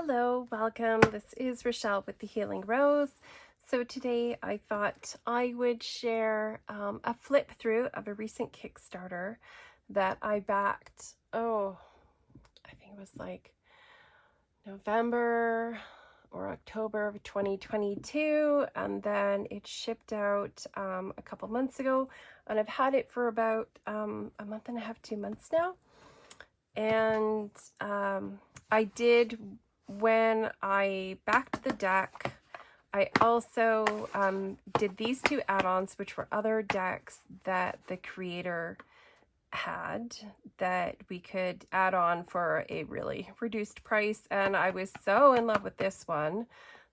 Hello, welcome. This is Rochelle with the Healing Rose. So today I thought I would share a flip through of a recent Kickstarter that I backed. I think it was like November or October of 2022, and then it shipped out a couple months ago, and I've had it for about a month and a half, 2 months now. And I did, when I backed the deck, I also did these two add-ons, which were other decks that the creator had that we could add on for a really reduced price. And I was so in love with this one,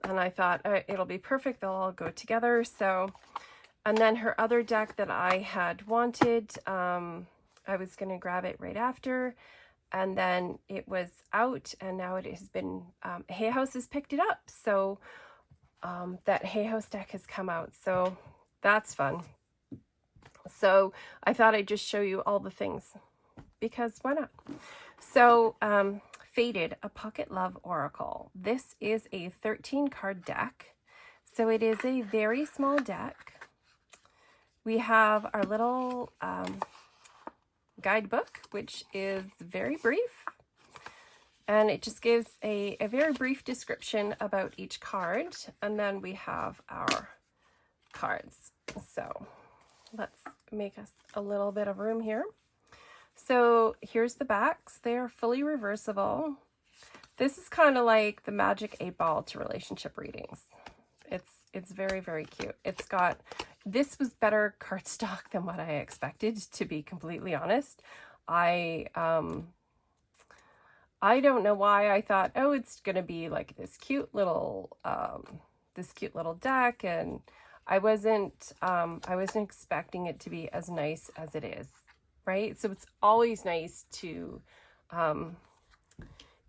and I thought it'll be perfect, they'll all go together. So, and then her other deck that I had wanted, I was going to grab it right after. And then it was out, and now it has been, Hay House has picked it up. So that Hay House deck has come out. So that's fun. So I thought I'd just show you all the things, because why not? So Faded, a Pocket Love Oracle. This is a 13 card deck. So it is a very small deck. We have our little guidebook, which is very brief, and it just gives a very brief description about each card, and then we have our cards. So let's make us a little bit of room here. So here's the backs. They are fully reversible. This is kind of like the magic 8-ball to relationship readings. It's very, very cute. It's got, this was better cardstock than what I expected, to be completely honest. I don't know why I thought, oh, it's gonna be like this cute little deck, and I wasn't expecting it to be as nice as it is, right? So it's always nice to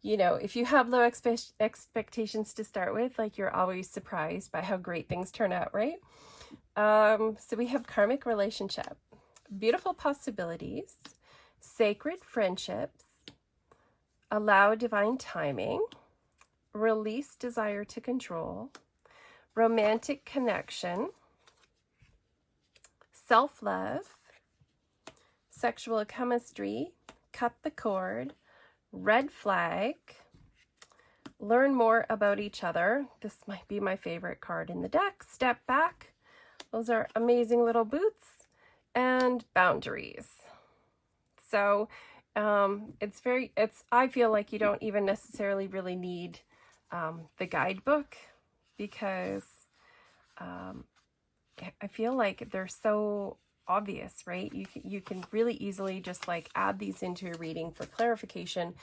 you know, if you have low expectations to start with, like, you're always surprised by how great things turn out, right? So we have karmic relationship, beautiful possibilities, sacred friendships, allow divine timing, release desire to control, romantic connection, self-love, sexual chemistry, cut the cord, red flag, learn more about each other. This might be my favorite card in the deck. Step back. Those are amazing little boots. And boundaries. So I feel like you don't even necessarily really need the guidebook, because I feel like they're so obvious, right? You can really easily just like add these into your reading for clarification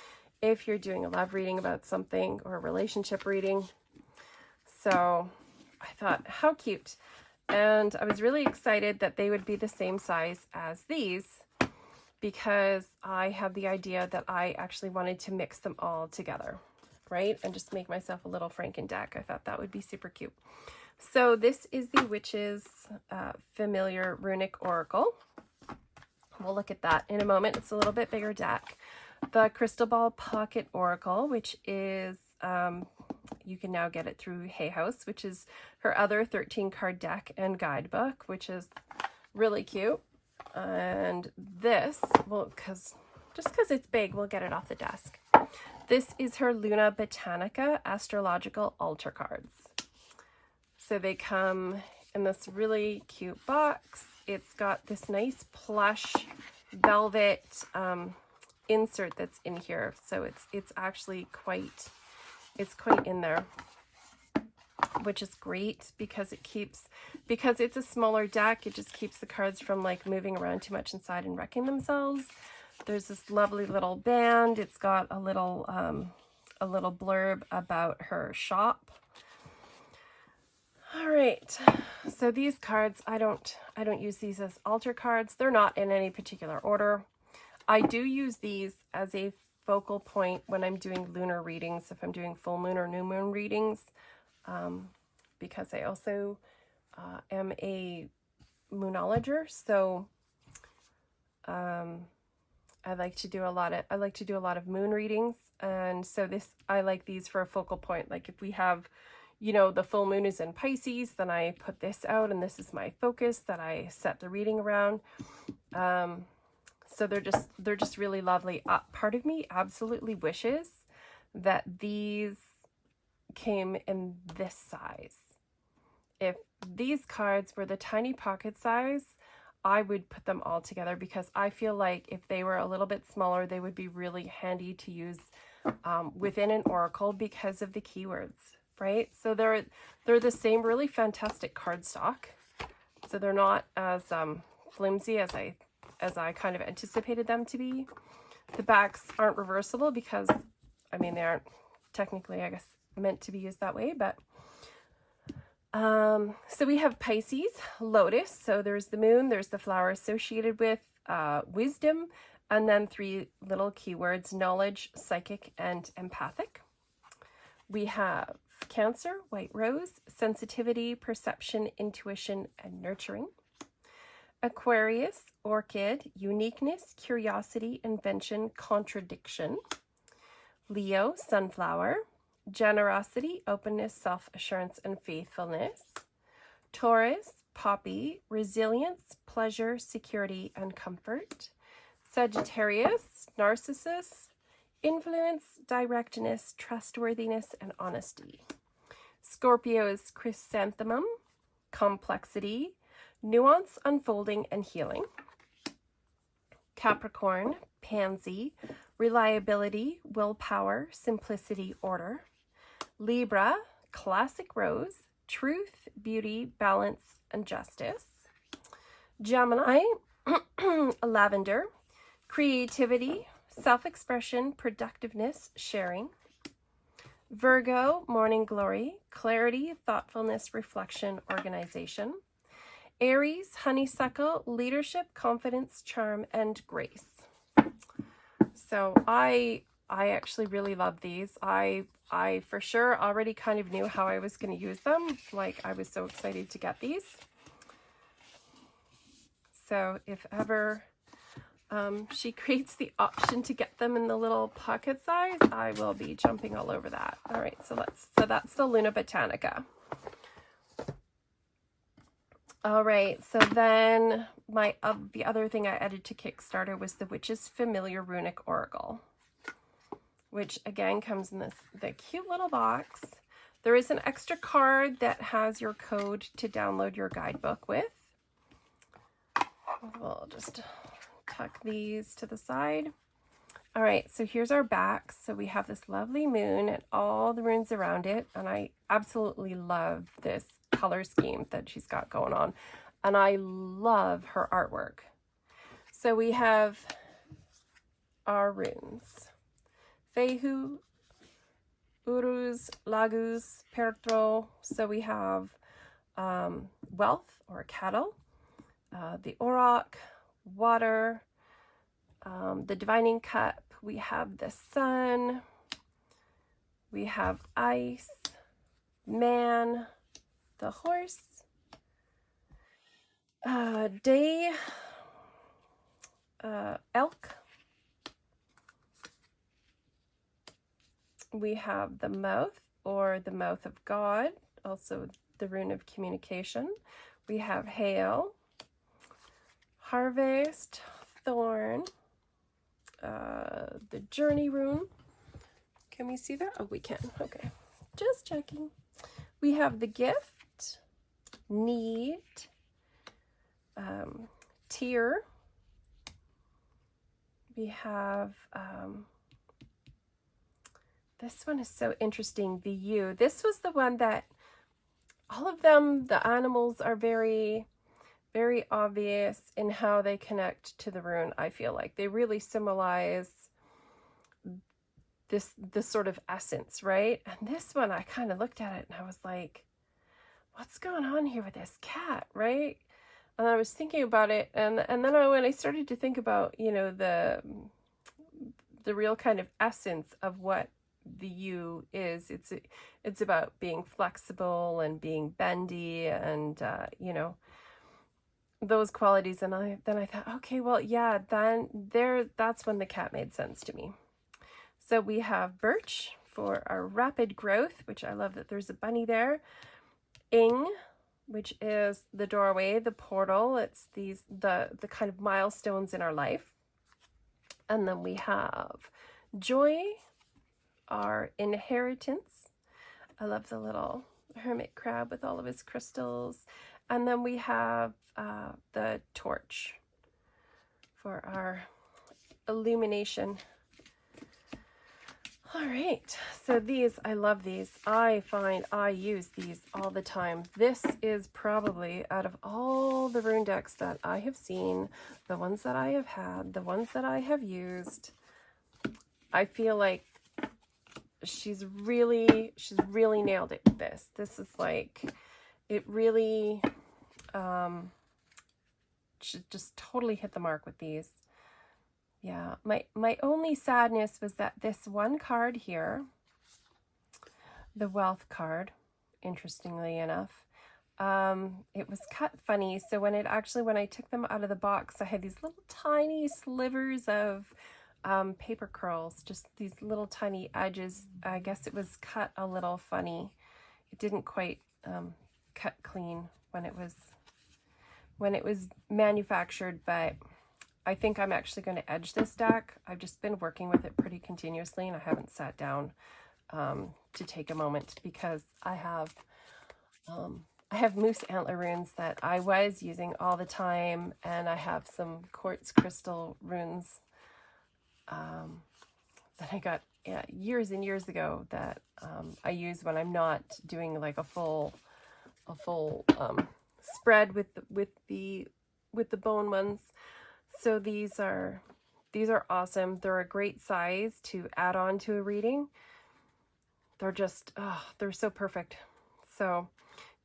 if you're doing a love reading about something, or a relationship reading. So I thought, how cute. And I was really excited that they would be the same size as these, because I have the idea that I actually wanted to mix them all together, right? And just make myself a little Franken deck. I thought that would be super cute. So this is the Witch's Familiar Runic Oracle. We'll look at that in a moment. It's a little bit bigger deck. The Crystal Ball Pocket Oracle, which is, you can now get it through Hay House, which is her other 13 card deck and guidebook, which is really cute. And this, well, just because it's big, we'll get it off the desk. This is her Luna Botanica Astrological Altar Cards. So they come in this really cute box. It's got this nice plush velvet insert that's in here. So it's actually quite in there, which is great, because because it's a smaller deck, it just keeps the cards from like moving around too much inside and wrecking themselves. There's this lovely little band. It's got a little blurb about her shop. All right, so these cards, I don't use these as altar cards. They're not in any particular order. I do use these as a focal point when I'm doing lunar readings, if I'm doing full moon or new moon readings, because I also am a moonologer. So I like to do a lot of moon readings, and so I like these for a focal point. Like if we have, you know, the full moon is in Pisces, then I put this out and this is my focus that I set the reading around. So they're just really lovely. Part of me absolutely wishes that these came in this size. If these cards were the tiny pocket size, I would put them all together, because I feel like if they were a little bit smaller, they would be really handy to use within an oracle because of the keywords, right? So they're the same really fantastic cardstock. So they're not as flimsy as I kind of anticipated them to be. The backs aren't reversible because, I mean, they aren't technically, I guess, meant to be used that way, but so we have Pisces, Lotus. So there's the moon, there's the flower associated with wisdom, and then 3 little keywords: knowledge, psychic, and empathic. We have Cancer, white rose, sensitivity, perception, intuition, and nurturing. Aquarius, orchid, uniqueness, curiosity, invention, contradiction. Leo, sunflower, generosity, openness, self-assurance, and faithfulness. Taurus, poppy, resilience, pleasure, security, and comfort. Sagittarius, narcissus, influence, directness, trustworthiness, and honesty. Scorpio is chrysanthemum, complexity, nuance, unfolding, and healing. Capricorn, pansy, reliability, willpower, simplicity, order. Libra, classic rose, truth, beauty, balance, and justice. Gemini, lavender, creativity, self-expression, productiveness, sharing. Virgo, morning glory, clarity, thoughtfulness, reflection, organization. Aries, honeysuckle, leadership, confidence, charm, and grace. So I actually really love these. I for sure already kind of knew how I was going to use them. Like, I was so excited to get these. So if ever she creates the option to get them in the little pocket size, I will be jumping all over that. All right, so that's the Luna Botanica. All right, so then the other thing I added to Kickstarter was the Witch's Familiar Runic Oracle, which again comes in the cute little box. There is an extra card that has your code to download your guidebook with. We'll just tuck these to the side. All right, so here's our back. So we have this lovely moon and all the runes around it, and I absolutely love this color scheme that she's got going on, and I love her artwork. So we have our runes: Fehu, Uruz, Lagus, Pertro. So we have wealth or cattle, the Auroch, water, the divining cup. We have the sun, we have ice, man, the horse, day, elk. We have the mouth, or the mouth of God, also the rune of communication. We have hail, harvest, thorn, the journey rune. Can we see that? Oh, we can. Okay, just checking. We have the gift, need, tear. We have this one is so interesting, the U. This was the one that all of them, the animals are very, very obvious in how they connect to the rune. I feel like they really symbolize this sort of essence, right? And this one, I kind of looked at it and I was like, what's going on here with this cat, right? And I was thinking about it, and then when I started to think about, you know, the real kind of essence of what the U is, it's about being flexible and being bendy, and you know, those qualities, and then I thought, okay, well, yeah, that's when the cat made sense to me. So we have birch for our rapid growth, which I love that there's a bunny there. Ing, which is the doorway, the portal. It's the kind of milestones in our life. And then we have joy, our inheritance. I love the little hermit crab with all of his crystals. And then we have the torch for our illumination. All right, so these, I love these. I find I use these all the time. This is probably, out of all the rune decks that I have seen, the ones that I have had, the ones that I have used, I feel like she's really nailed it with this. This is like, it really, she just totally hit the mark with these. Yeah, my only sadness was that this one card here, the wealth card, interestingly enough, it was cut funny. So when I took them out of the box, I had these little tiny slivers of paper curls, just these little tiny edges. I guess it was cut a little funny. It didn't quite cut clean when it was manufactured, but I think I'm actually going to edge this deck. I've just been working with it pretty continuously, and I haven't sat down to take a moment because I have moose antler runes that I was using all the time, and I have some quartz crystal runes that I got years and years ago that I use when I'm not doing like a full spread with the bone ones. So these are awesome. They're a great size to add on to a reading. They're just, they're so perfect. So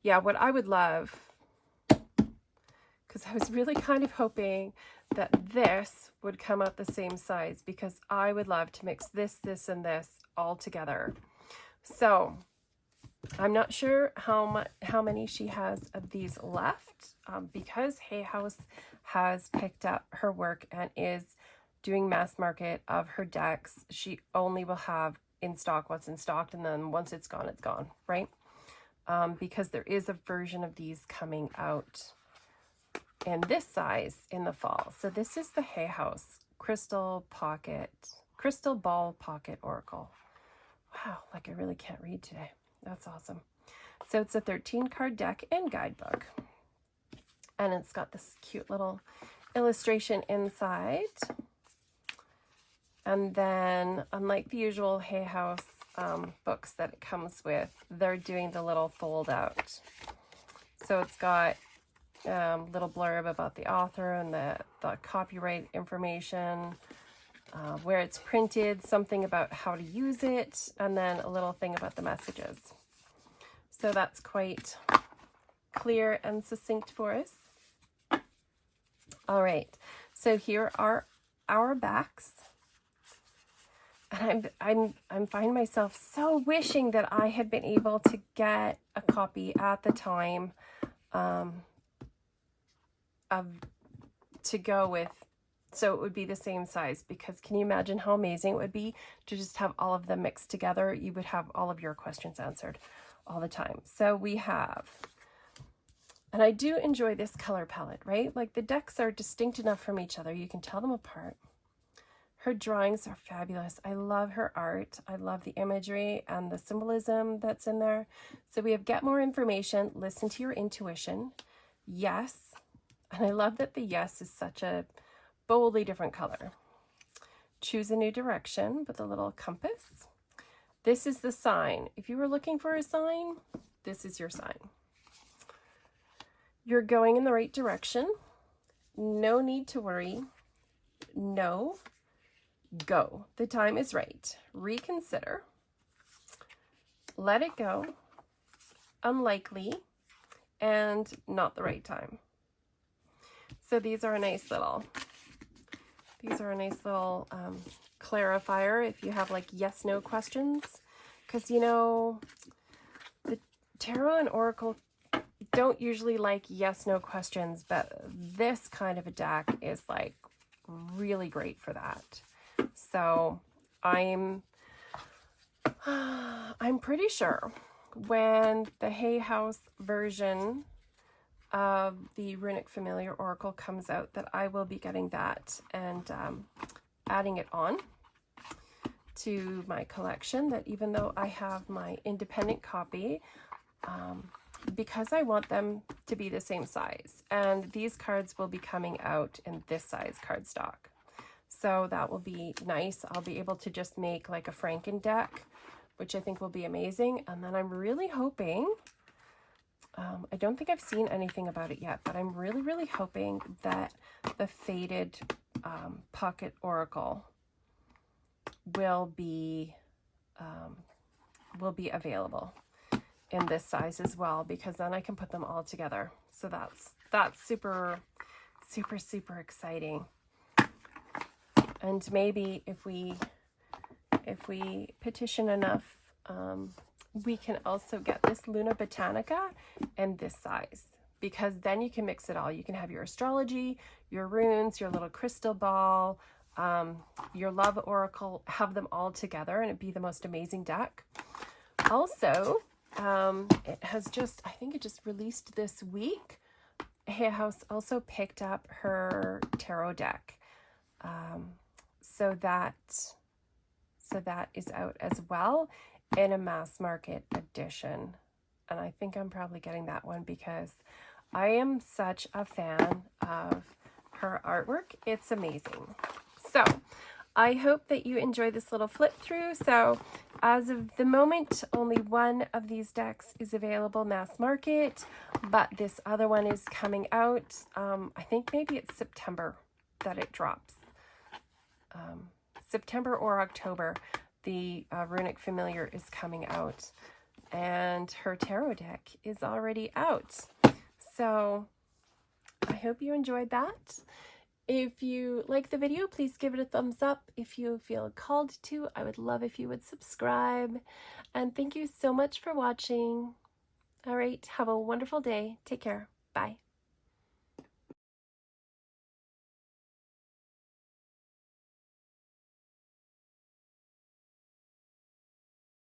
yeah, what I would love, because I was really kind of hoping that this would come out the same size, because I would love to mix this, and this all together. So I'm not sure how many she has of these left, because Hay House has picked up her work and is doing mass market of her decks. She only will have in stock what's in stock, and then once it's gone, right? Because there is a version of these coming out in this size in the fall. So this is the Hay House Crystal Ball Pocket Oracle. Wow, like I really can't read today. That's awesome. So it's a 13 card deck and guidebook. And it's got this cute little illustration inside. And then, unlike the usual Hay House books that it comes with, they're doing the little fold out. So it's got little blurb about the author and the copyright information, where it's printed, something about how to use it, and then a little thing about the messages. So that's quite clear and succinct for us. All right, so here are our backs. And I'm finding myself so wishing that I had been able to get a copy at the time to go with, so it would be the same size, because can you imagine how amazing it would be to just have all of them mixed together? You would have all of your questions answered all the time. So we have, and I do enjoy this color palette, right? Like the decks are distinct enough from each other. You can tell them apart. Her drawings are fabulous. I love her art. I love the imagery and the symbolism that's in there. So we have get more information, listen to your intuition, yes. And I love that the yes is such a boldly different color. Choose a new direction with a little compass. This is the sign. If you were looking for a sign, this is your sign. You're going in the right direction. No need to worry. No. Go. The time is right. Reconsider. Let it go. Unlikely. And not the right time. So these are a nice little clarifier if you have like yes, no questions. Because, you know, the tarot and oracle don't usually like yes/no questions, but this kind of a deck is like really great for that. So I'm pretty sure when the Hay House version of the Runic Familiar Oracle comes out that I will be getting that and adding it on to my collection, that even though I have my independent copy, because I want them to be the same size, and these cards will be coming out in this size cardstock. So that will be nice. I'll be able to just make like a Franken deck, which I think will be amazing. And then I'm really hoping, I don't think I've seen anything about it yet, but I'm really, really hoping that the faded Pocket Oracle will be available in this size as well, because then I can put them all together. So that's super, super, super exciting. And maybe if we petition enough, we can also get this Luna Botanica in this size, because then you can mix it all. You can have your astrology, your runes, your little crystal ball, your love oracle, have them all together, and it'd be the most amazing deck. Also, it has just, I think it just released this week. Hay House also picked up her tarot deck. So that is out as well in a mass market edition. And I think I'm probably getting that one because I am such a fan of her artwork. It's amazing. So I hope that you enjoy this little flip through. So as of the moment, only one of these decks is available mass market, but this other one is coming out. I think maybe it's September that it drops. September or October, the Runic Familiar is coming out, and her tarot deck is already out. So I hope you enjoyed that. If you like the video, please give it a thumbs up. If you feel called to, I would love if you would subscribe. And thank you so much for watching. All right, have a wonderful day. Take care. Bye.